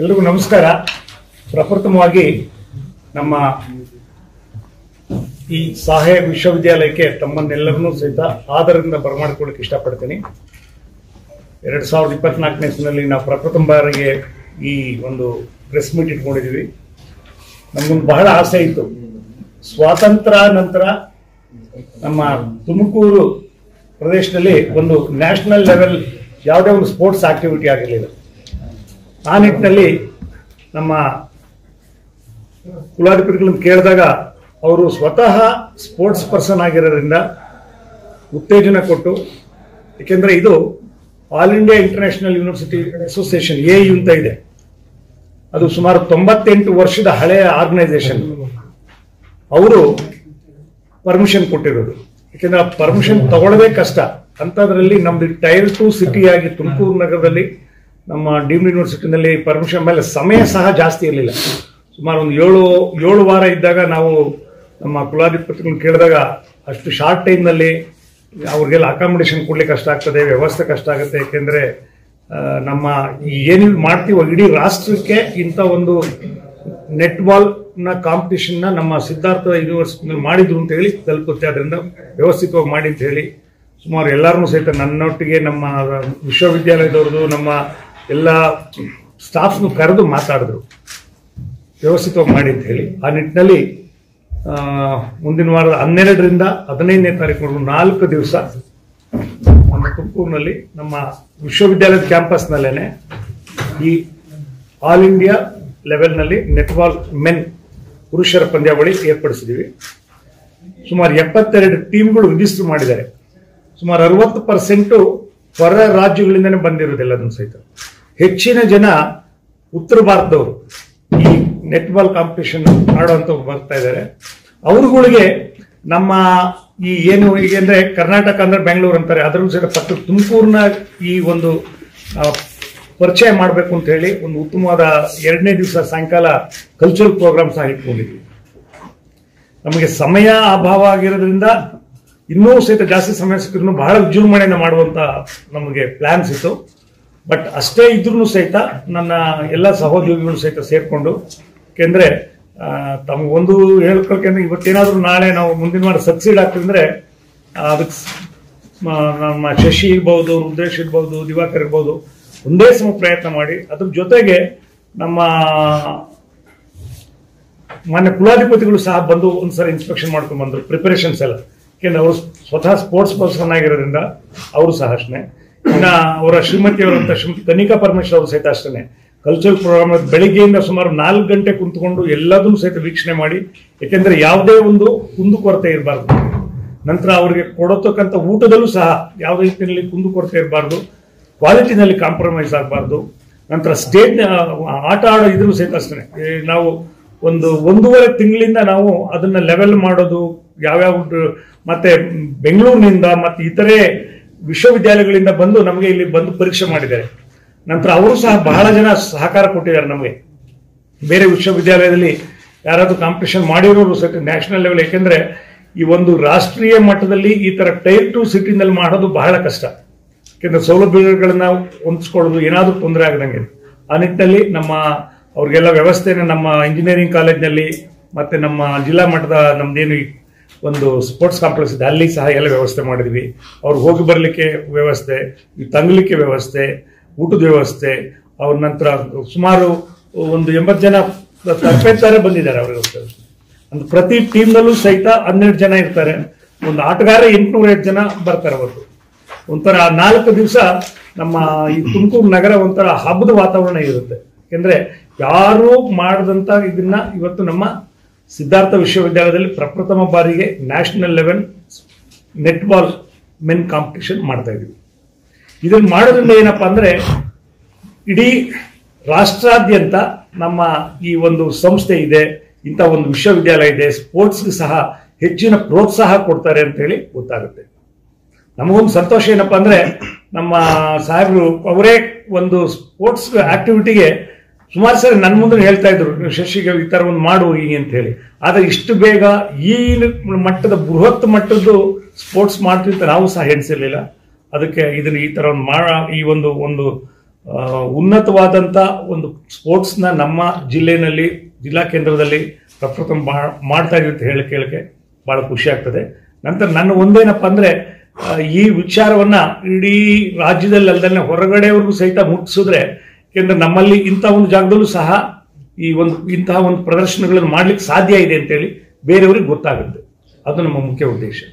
ಎಲ್ರಿಗೂ ನಮಸ್ಕಾರ. ಪ್ರಪ್ರಥಮವಾಗಿ ನಮ್ಮ ಈ ಸಾಹೆ ವಿಶ್ವವಿದ್ಯಾಲಯಕ್ಕೆ ತಮ್ಮನ್ನೆಲ್ಲರನ್ನೂ ಸಹಿತ ಆದರದಿಂದ ಬರಮಾಡಿಕೊಳ್ಳಕ್ಕೆ ಇಷ್ಟಪಡ್ತೀನಿ. 2024ನೇ ಇಸ್ವಿನಲ್ಲಿ ನಾವು ಪ್ರಪ್ರಥಮ ಬಾರಿಗೆ ಈ ಒಂದು ಪ್ರೆಸ್ ಮೀಟ್ ಇಟ್ಕೊಂಡಿದ್ದೀವಿ. ನಮಗೊಂದು ಬಹಳ ಆಸೆ ಇತ್ತು, ಸ್ವಾತಂತ್ರ್ಯ ನಂತರ ನಮ್ಮ ತುಮಕೂರು ಪ್ರದೇಶದಲ್ಲಿ ಒಂದು ನ್ಯಾಷನಲ್ ಲೆವೆಲ್ ಯಾವುದೇ ಒಂದು ಸ್ಪೋರ್ಟ್ಸ್ ಆಕ್ಟಿವಿಟಿ ಆಗಿರಲಿಲ್ಲ. ಆ ನಿಟ್ಟಿನಲ್ಲಿ ನಮ್ಮ ಕುಲಾಧಿಪತಿಗಳನ್ನು ಕೇಳಿದಾಗ ಅವರು ಸ್ವತಃ ಸ್ಪೋರ್ಟ್ಸ್ ಪರ್ಸನ್ ಆಗಿರೋದ್ರಿಂದ ಉತ್ತೇಜನ ಕೊಟ್ಟು, ಏಕೆಂದರೆ ಇದು all India international university association AU ಅಂತ ಇದೆ. ಅದು ಸುಮಾರು 98 ವರ್ಷದ ಹಳೆಯ ಆರ್ಗನೈಸೇಷನ್. ಅವರು ಪರ್ಮಿಷನ್ ಕೊಟ್ಟಿರೋದು, ಯಾಕೆಂದ್ರೆ ಆ ಪರ್ಮಿಷನ್ ತಗೊಳ್ಳೋದೇ ಕಷ್ಟ. ಅಂಥದ್ರಲ್ಲಿ ನಮ್ದು ಟೈರ್ 2 ಸಿಟಿ ಆಗಿ ತುಮಕೂರು ನಗರದಲ್ಲಿ ನಮ್ಮ ಡೀಮ್ಡ್ ಯೂನಿವರ್ಸಿಟಿನಲ್ಲಿ ಪರ್ಮಿಷನ್ ಮೇಲೆ ಸಮಯ ಸಹ ಜಾಸ್ತಿ ಇರಲಿಲ್ಲ. ಸುಮಾರು ಒಂದು ಏಳು ವಾರ ಇದ್ದಾಗ ನಾವು ನಮ್ಮ ಕುಲಾಧಿಪತಿಗಳನ್ನು ಕೇಳಿದಾಗ ಅಷ್ಟು ಶಾರ್ಟ್ ಟೈಮ್ನಲ್ಲಿ ಅವ್ರಿಗೆಲ್ಲ ಅಕಾಮಿಡೇಷನ್ ಕೊಡ್ಲಿಕ್ಕೆ ಕಷ್ಟ ಆಗ್ತದೆ, ವ್ಯವಸ್ಥೆ ಕಷ್ಟ ಆಗುತ್ತೆ. ಯಾಕೆಂದರೆ ನಮ್ಮ ಏನು ಮಾಡ್ತೀವೋ ಇಡೀ ರಾಷ್ಟ್ರಕ್ಕೆ ಇಂಥ ಒಂದು ನೆಟ್ಬಾಲ್ನ ಕಾಂಪಿಟಿಷನ್ನ ನಮ್ಮ ಸಿದ್ಧಾರ್ಥ ಯೂನಿವರ್ಸಿಟಿ ಮಾಡಿದ್ರು ಅಂತ ಹೇಳಿ ತಲುಪುತ್ತೆ. ಅದರಿಂದ ವ್ಯವಸ್ಥಿತವಾಗಿ ಮಾಡಿ ಅಂತ ಹೇಳಿ ಸುಮಾರು ಎಲ್ಲರನ್ನೂ ಸಹಿತ ನನ್ನೊಟ್ಟಿಗೆ ನಮ್ಮ ವಿಶ್ವವಿದ್ಯಾಲಯದವ್ರದ್ದು ನಮ್ಮ ಎಲ್ಲ ಸ್ಟಾಫ್ನು ಕರೆದು ಮಾತಾಡಿದ್ರು, ವ್ಯವಸ್ಥಿತವಾಗಿ ಮಾಡಿ ಅಂತ ಹೇಳಿ. ಆ ನಿಟ್ಟಿನಲ್ಲಿ ಮುಂದಿನ ವಾರದ 12ರಿಂದ 15ನೇ ತಾರೀಕು 4 ದಿವಸ ನಮ್ಮ ತುಮಕೂರಿನಲ್ಲಿ ನಮ್ಮ ವಿಶ್ವವಿದ್ಯಾಲಯದ ಕ್ಯಾಂಪಸ್ನಲ್ಲೇನೆ ಈ ಆಲ್ ಇಂಡಿಯಾ ಲೆವೆಲ್ನಲ್ಲಿ ನೆಟ್ಬಾಲ್ ಮೆನ್ ಪುರುಷರ ಪಂದ್ಯಾವಳಿ ಏರ್ಪಡಿಸಿದ್ದೀವಿ. ಸುಮಾರು 72 ಟೀಮ್ಗಳು ರಿಜಿಸ್ಟರ್ ಮಾಡಿದ್ದಾರೆ. ಸುಮಾರು 60% ಹೊರ ರಾಜ್ಯಗಳಿಂದನೇ ಬಂದಿರೋದಿಲ್ಲ. ಅದನ್ನು ಸಹಿತ ಹೆಚ್ಚಿನ ಜನ ಉತ್ತರ ಭಾರತದವರು ಈ ನೆಟ್ಬಾಲ್ ಕಾಂಪಿಟೇಷನ್ ಆಡುವಂಥವ್ರು ಬರ್ತಾ ಇದ್ದಾರೆ. ಅವ್ರುಗಳಿಗೆ ನಮ್ಮ ಈ ಏನು ಈಗ ಅಂದ್ರೆ ಕರ್ನಾಟಕ ಅಂದ್ರೆ ಬೆಂಗಳೂರು ಅಂತಾರೆ, ಅದರಲ್ಲೂ ಸಹಿತ ಪಕ್ಕ ತುಮಕೂರಿನ ಈ ಒಂದು ಪರಿಚಯ ಮಾಡಬೇಕು ಅಂತ ಹೇಳಿ ಒಂದು ಉತ್ತಮವಾದ 2ನೇ ದಿವಸ ಸಾಯಂಕಾಲ ಕಲ್ಚರಲ್ ಪ್ರೋಗ್ರಾಮ್ ಸಹ ಇಟ್ಕೊಂಡಿದ್ವಿ. ನಮಗೆ ಸಮಯ ಅಭಾವ ಆಗಿರೋದ್ರಿಂದ ಇನ್ನೂ ಸಹಿತ ಜಾಸ್ತಿ ಸಮಯ ಸಿಕ್ಕಿದ್ರು ಬಹಳ ವಿಜೃಂಭಣೆಯನ್ನು ಮಾಡುವಂತ ನಮಗೆ ಪ್ಲಾನ್ಸ್ ಇತ್ತು. ಬಟ್ ಅಷ್ಟೇ ಇದ್ರೂ ಸಹಿತ ನನ್ನ ಎಲ್ಲ ಸಹೋದ್ಯೋಗಿಗಳು ಸಹಿತ ಸೇರ್ಕೊಂಡು, ಯಾಕೆಂದ್ರೆ ತಮಗೊಂದು ಹೇಳ್ಕೊಳ್ಕೆಂದ್ರೆ ಇವತ್ತೇನಾದ್ರೂ ನಾಳೆ ನಾವು ಮುಂದಿನ ವಾರ ಸಕ್ಸೀಡ್ ಆಗ್ತಂದ್ರೆ ಅದಕ್ಕೆ ನಮ್ಮ ಶಶಿ ಇರ್ಬೋದು, ರುದ್ರೇಶ್ ಇರ್ಬೋದು, ದಿವಾಕರ್ ಇರ್ಬೋದು, ಒಂದೇ ಸಮ ಪ್ರಯತ್ನ ಮಾಡಿ ಅದ್ರ ಜೊತೆಗೆ ನಮ್ಮ ಮಾನ್ಯ ಕುಲಾಧಿಪತಿಗಳು ಸಹ ಬಂದು ಒಂದ್ಸರಿ ಇನ್ಸ್ಪೆಕ್ಷನ್ ಮಾಡ್ಕೊಂಡು ಬಂದ್ರು ಪ್ರಿಪರೇಷನ್ಸ್ ಎಲ್ಲ. ಯಾಕೆಂದ್ರೆ ಅವರು ಸ್ವತಃ ಸ್ಪೋರ್ಟ್ಸ್ ಪರ್ಸನ್ ಆಗಿರೋದ್ರಿಂದ ಅವರು ಸಹ ಅಷ್ಟೇ. ಇನ್ನ ಅವರ ಶ್ರೀಮತಿಯವರಂತ ಶ್ರೀಮತಿ ಕನಿಕಾ ಪರಮೇಶ್ವರ್ ಅವರು ಸಹಿತ ಅಷ್ಟೇ ಕಲ್ಚರಲ್ ಪ್ರೋಗ್ರಾಮ್ ಬೆಳಿಗ್ಗೆಯಿಂದ ಸುಮಾರು 4 ಗಂಟೆ ಕುಂತ್ಕೊಂಡು ಎಲ್ಲದನ್ನು ಸಹಿತ ವೀಕ್ಷಣೆ ಮಾಡಿ, ಯಾಕೆಂದ್ರೆ ಯಾವುದೇ ಒಂದು ಕುಂದುಕೊರತೆ ಇರಬಾರ್ದು. ನಂತರ ಅವರಿಗೆ ಕೊಡತಕ್ಕಂಥ ಊಟದಲ್ಲೂ ಸಹ ಯಾವುದೇ ರೀತಿಯಲ್ಲಿ ಕುಂದುಕೊರತೆ ಇರಬಾರ್ದು, ಕ್ವಾಲಿಟಿನಲ್ಲಿ ಕಾಂಪ್ರಮೈಸ್ ಆಗಬಾರ್ದು. ನಂತರ ಸ್ಟೇಜ್ ಆಟ ಆಡೋ ಇದ್ರೂ ಸಹಿತ ಅಷ್ಟೇ. ನಾವು 1.5 ತಿಂಗಳಿಂದ ನಾವು ಅದನ್ನ ಲೆವೆಲ್ ಮಾಡೋದು, ಯಾವ್ಯಾವ ಮತ್ತೆ ಬೆಂಗಳೂರಿನಿಂದ ಮತ್ತೆ ಇತರೆ ವಿಶ್ವವಿದ್ಯಾಲಯಗಳಿಂದ ಬಂದು ನಮಗೆ ಇಲ್ಲಿ ಬಂದು ಪರೀಕ್ಷೆ ಮಾಡಿದ್ದಾರೆ. ನಂತರ ಅವರು ಸಹ ಬಹಳ ಜನ ಸಹಕಾರ ಕೊಟ್ಟಿದ್ದಾರೆ ನಮಗೆ. ಬೇರೆ ವಿಶ್ವವಿದ್ಯಾಲಯದಲ್ಲಿ ಯಾರಾದ್ರೂ ಕಾಂಪಿಟೇಷನ್ ಮಾಡಿರೋರು ಸಹಿತ ನ್ಯಾಷನಲ್ ಲೆವೆಲ್, ಯಾಕೆಂದ್ರೆ ಈ ಒಂದು ರಾಷ್ಟ್ರೀಯ ಮಟ್ಟದಲ್ಲಿ ಈ ತರ ಟೈರ್ 2 ಸಿಟಿನಲ್ಲಿ ಮಾಡೋದು ಬಹಳ ಕಷ್ಟ. ಯಾಕೆಂದ್ರೆ ಸೌಲಭ್ಯಗಳನ್ನ ಹೊಂದಿಸ್ಕೊಳ್ಳೋದು ಏನಾದ್ರೂ ತೊಂದರೆ ಆಗದಂಗೆ. ಆ ನಿಟ್ಟಿನಲ್ಲಿ ಅವ್ರಿಗೆಲ್ಲ ವ್ಯವಸ್ಥೆನ ನಮ್ಮ ಇಂಜಿನಿಯರಿಂಗ್ ಕಾಲೇಜ್ನಲ್ಲಿ ಮತ್ತೆ ನಮ್ಮ ಜಿಲ್ಲಾ ಮಟ್ಟದ ನಮ್ದೇನು ಒಂದು ಸ್ಪೋರ್ಟ್ಸ್ ಕಾಂಪ್ಲೆಕ್ಸ್ ಇದೆ ಅಲ್ಲಿ ಸಹ ಎಲ್ಲ ವ್ಯವಸ್ಥೆ ಮಾಡಿದ್ವಿ. ಅವ್ರು ಹೋಗಿ ಬರಲಿಕ್ಕೆ ವ್ಯವಸ್ಥೆ, ತಂಗಲಿಕ್ಕೆ ವ್ಯವಸ್ಥೆ, ಊಟದ ವ್ಯವಸ್ಥೆ. ಅವ್ರ ನಂತರ ಸುಮಾರು ಒಂದು 80 ಜನ ತರಬೇತಾರೆ ಬಂದಿದ್ದಾರೆ ಅವರಿಗೋಸ್ಕರ. ಅಂದ್ರೆ ಪ್ರತಿ ಟೀಮ್ನಲ್ಲೂ ಸಹಿತ 12 ಜನ ಇರ್ತಾರೆ. ಒಂದು ಆಟಗಾರ 808 ಜನ ಬರ್ತಾರೆ ಅವತ್ತು. ಒಂಥರ 4 ದಿವಸ ನಮ್ಮ ಈ ತುಮಕೂರು ನಗರ ಒಂಥರ ಹಬ್ಬದ ವಾತಾವರಣ ಇರುತ್ತೆ. ಯಾಕೆಂದ್ರೆ ಯಾರು ಮಾಡದಂತ ಇದನ್ನ ಇವತ್ತು ನಮ್ಮ ಸಿದ್ಧಾರ್ಥ ವಿಶ್ವವಿದ್ಯಾಲಯದಲ್ಲಿ ಪ್ರಪ್ರಥಮ ಬಾರಿಗೆ national level netball men competition ಮಾಡ್ತಾ ಇದೀವಿ. ಇದನ್ನು ಮಾಡೋದ್ರಿಂದ ಏನಪ್ಪಾ ಅಂದ್ರೆ ಇಡೀ ರಾಷ್ಟ್ರಾದ್ಯಂತ ನಮ್ಮ ಈ ಒಂದು ಸಂಸ್ಥೆ ಇದೆ, ಇಂಥ ಒಂದು ವಿಶ್ವವಿದ್ಯಾಲಯ ಇದೆ, ಸ್ಪೋರ್ಟ್ಸ್ಗೆ ಸಹ ಹೆಚ್ಚಿನ ಪ್ರೋತ್ಸಾಹ ಕೊಡ್ತಾರೆ ಅಂತ ಹೇಳಿ ಗೊತ್ತಾಗುತ್ತೆ. ನಮಗೊಂದು ಸಂತೋಷ ಏನಪ್ಪಾ ಅಂದ್ರೆ ನಮ್ಮ ಸಾಹೇಬರು ಅವರೇ ಒಂದು ಸ್ಪೋರ್ಟ್ಸ್ ಆಕ್ಟಿವಿಟಿಗೆ ಸುಮಾರು ಸರಿ ನನ್ನ ಮುಂದೆ ಹೇಳ್ತಾ ಇದ್ರು, ಶಶಿಗೆ ಈ ತರ ಒಂದು ಮಾಡು ಹೀಗೆ ಅಂತ ಹೇಳಿ. ಆದ್ರೆ ಇಷ್ಟು ಬೇಗ ಈ ಮಟ್ಟದ ಬೃಹತ್ ಮಟ್ಟದ್ದು ಸ್ಪೋರ್ಟ್ಸ್ ಮಾಡ್ತೀವಿ ಅಂತ ನಾವು ಸಹ ಎಣಿಸಿರ್ಲಿಲ್ಲ. ಅದಕ್ಕೆ ಇದನ್ನ ಈ ತರ ಒಂದು ಈ ಒಂದು ಉನ್ನತವಾದಂಥ ಒಂದು ಸ್ಪೋರ್ಟ್ಸ್ನ ನಮ್ಮ ಜಿಲ್ಲೆಯಲ್ಲಿ ಜಿಲ್ಲಾ ಕೇಂದ್ರದಲ್ಲಿ ಪ್ರಪ್ರಥಮ ಮಾಡ್ತಾ ಇದ್ದೀವಿ ಅಂತ ಹೇಳಕ್ಕೆ ಬಹಳ ಖುಷಿ ಆಗ್ತದೆ. ನಂತರ ನನ್ನ ಒಂದೇನಪ್ಪ ಅಂದ್ರೆ ಈ ವಿಚಾರವನ್ನ ಇಡೀ ರಾಜ್ಯದಲ್ಲಿ ಅಲ್ಲದೆ ಹೊರಗಡೆವರೆಗೂ ಸಹಿತ ಮುಟ್ಟಿಸಿದ್ರೆ, ಯಾಕೆಂದ್ರೆ ನಮ್ಮಲ್ಲಿ ಇಂಥ ಒಂದು ಜಾಗದಲ್ಲೂ ಸಹ ಇಂತಹ ಒಂದು ಪ್ರದರ್ಶನಗಳನ್ನು ಮಾಡ್ಲಿಕ್ಕೆ ಸಾಧ್ಯ ಇದೆ ಅಂತೇಳಿ ಬೇರೆಯವ್ರಿಗೆ ಗೊತ್ತಾಗುತ್ತೆ. ಅದು ನಮ್ಮ ಮುಖ್ಯ ಉದ್ದೇಶ.